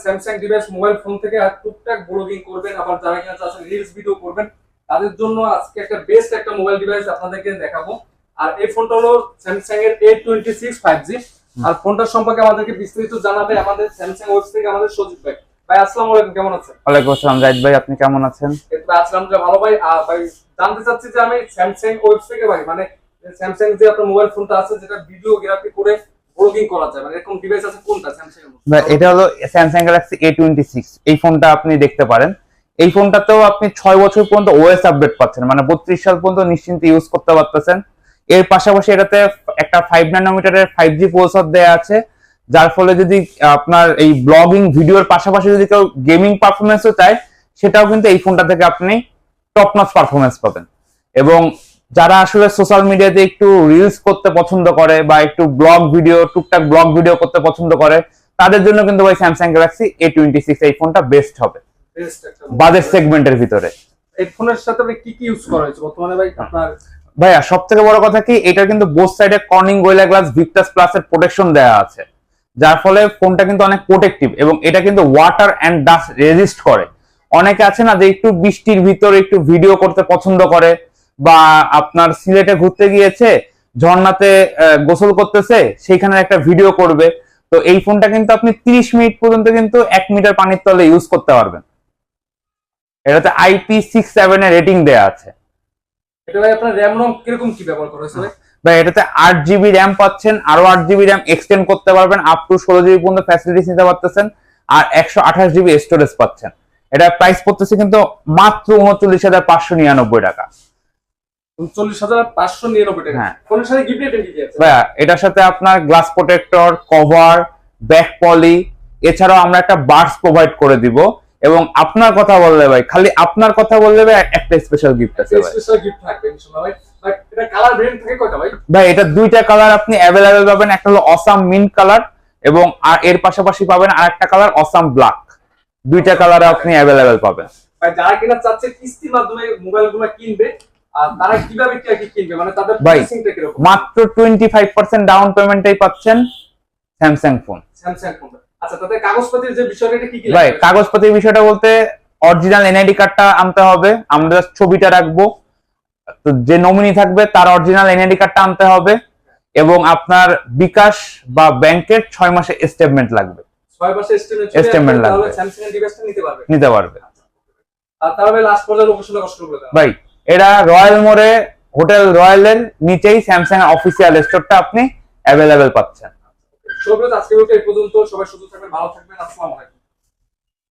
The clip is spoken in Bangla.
স্যামসাং ডিভাইস মোবাইল ফোন থেকে আর টুকটাক ব্লগিং করবেন, আবার যারা কিনা চাচ্ছেন রিলস ভিডিও করবেন, তাদের জন্য আজকে একটা বেস্ট একটা মোবাইল ডিভাইস আপনাদেরকে দেখাবো। আর এই ফোনটা হলো স্যামসাং এর A26 5G। আর ফোনটার সম্পর্কে আমাদেরকে বিস্তারিত জানাবে আমাদের স্যামসাং ওয়েবস থেকে আমাদের সজীব ভাই। ভাই আসসালামু আলাইকুম, কেমন আছেন? ওয়ালাইকুম আসসালাম জাহিদ ভাই, আপনি কেমন আছেন? আলহামদুলিল্লাহ ভালো ভাই। ভাই জানতে চাচ্ছি যে আমি স্যামসাং ওয়েবস থেকে ভাই মানে স্যামসাং যে আপনার মোবাইল ফোনটা আছে যেটা ভিডিওগ্রাফি করে ব্লগিং করা যায়, মানে এরকম ডিভাইস আছে কোনটা স্যামসাং এর? ভাই এটা হলো স্যামসাং গ্যালাক্সি A26। এই ফোনটা আপনি দেখতে পারেন। এই ফোনটাতেও আপনি 6 বছর পর্যন্ত ওএস আপডেট পাচ্ছেন, মানে 32 সাল পর্যন্ত নিশ্চিন্তে ইউজ করতে পারতেছেন। এর পাশাপাশি এটাতে একটা 5 ন্যানোমিটারের 5G প্রসেসর দেয়া আছে, যার ফলে যদি আপনার এই ব্লগিং ভিডিওর পাশাপাশি যদি কেউ গেমিং পারফরমেন্সও চায়, সেটাও কিন্তু এই ফোনটা থেকে আপনি টপ নচ পারফরমেন্স পাবেন। এবং যারা আসলে সোশ্যাল মিডিয়াতে একটু রিলস করতে পছন্দ করে বা একটু ব্লগ ভিডিও টুকটাক ব্লগ ভিডিও করতে পছন্দ করে, তাদের জন্য কিন্তু ভাই স্যামসাং গ্যালাক্সি A26 এই ফোনটা বেস্ট হবে বাজেট সেগমেন্টের ভিতরে। এই ফোনের সাথে আপনি কি কি ইউজ করা হয়েছে বর্তমানে ভাই আপনার? ভাইয়া সবথেকে বড় কথা কি, এটা কিন্তু বোথ সাইডে Corning gorilla glass Victus plus এর প্রোটেকশন দেওয়া আছে, যার ফলে ফোনটা কিন্তু অনেক প্রোটেক্টিভ এবং এটা কিন্তু ওয়াটার এন্ড ডাস্ট রেজিস্ট করে। অনেকে আছে না যে একটু বৃষ্টির ভিতরে একটু ভিডিও করতে পছন্দ করে, বা আপনার সিলেটে ঘুরতে গিয়েছে, ঝর্ণাতে গোসল করতেছে, সেইখানে একটা ভিডিও করবে, তো এই ফোনটা কিন্তু আপনি 30 মিনিট পর্যন্ত কিন্তু 1 মিটার পানির তলে ইউজ করতে পারবেন। এটাতে IP67 এর রেটিং দেয়া আছে। এটা ভাই আপনার র‍্যাম রম কিরকম কি ব্যবহার করা হয়েছে ভাই? এটাতে 8GB র‍্যাম পাচ্ছেন, আরো 8GB র‍্যাম এক্সটেন্ড করতে পারবেন, আপ টু 16GB পর্যন্ত ফ্যাসিলিটিস নিতে পারতেছেন, আর 128GB স্টোরেজ পাচ্ছেন। এটা প্রাইস পড়তেছে কিন্তু মাত্র 39,599 টাকা। 39,599 টাকা। হ্যাঁ। ফোনের সাথে গিফট আইটেম কি আছে? ভাইয়া এটার সাথে আপনার glass protector, cover, back poly, এছাড়াও আমরা একটা বাডস প্রোভাইড করে দিব। এবং আপনার কথা বললে ভাই, খালি আপনার কথা বললে ভাই একটা স্পেশাল গিফট আছে ভাই। স্পেশাল গিফট থাকবে ইনশাআল্লাহ ভাই। বাট এটা কালার ভেরিয়েন্ট থাকে কয়টা ভাই? ভাই এটা দুইটা কালার আপনি अवेलेबल পাবেন, একটা হলো অসাম মিন্ট কালার এবং আর এর পাশাপাশি পাবেন আরেকটা কালার অসাম ব্ল্যাক। দুইটা কালার আপনি अवेलेबल পাবেন। ভাই যারা কিনা চাচ্ছে কিস্তির মাধ্যমে মোবাইলগুলো কিনবে, আর তারা কিভাবে কি কিনবে, মানে তাদের প্রাইসিংটা কি রকম? মাত্র 25% ডাউন পেমেন্টেই পাচ্ছেন স্যামসাং ফোন। Samsung phone. আচ্ছা, তাতে কাগজপত্রের যে বিষয়টা এটা কি কি ভাই লাগবে? কাগজপত্রের বিষয়টা বলতে অরিজিনাল এনআইডি কার্ডটা আনতে হবে, আমরা জাস্ট ছবিটা রাখবো, তো যে নমিনি থাকবে তার অরিজিনাল এনআইডি কার্ডটা আনতে হবে, এবং আপনার বিকাশ বা ব্যাংকের 6 মাসের স্টেটমেন্ট লাগবে। 6 মাসের স্টেটমেন্ট লাগবে, তাহলে স্যামসাং এর ডিভাইসটা নিতে পারবে। আর তাহলে লাস্ট পর্যায়ে লোকেশনটা কষ্ট করে দাও ভাই। এটা রয়্যাল মোড়ে হোটেল রয়্যালের নিচেই স্যামসাং এর অফিসিয়াল স্টোরটা আপনি अवेलेबल পাচ্ছেন। সবাই আজকে এই পর্যন্ত, সবাই সুস্থ থাকবেন, ভালো থাকবেন, আসসালামু আলাইকুম।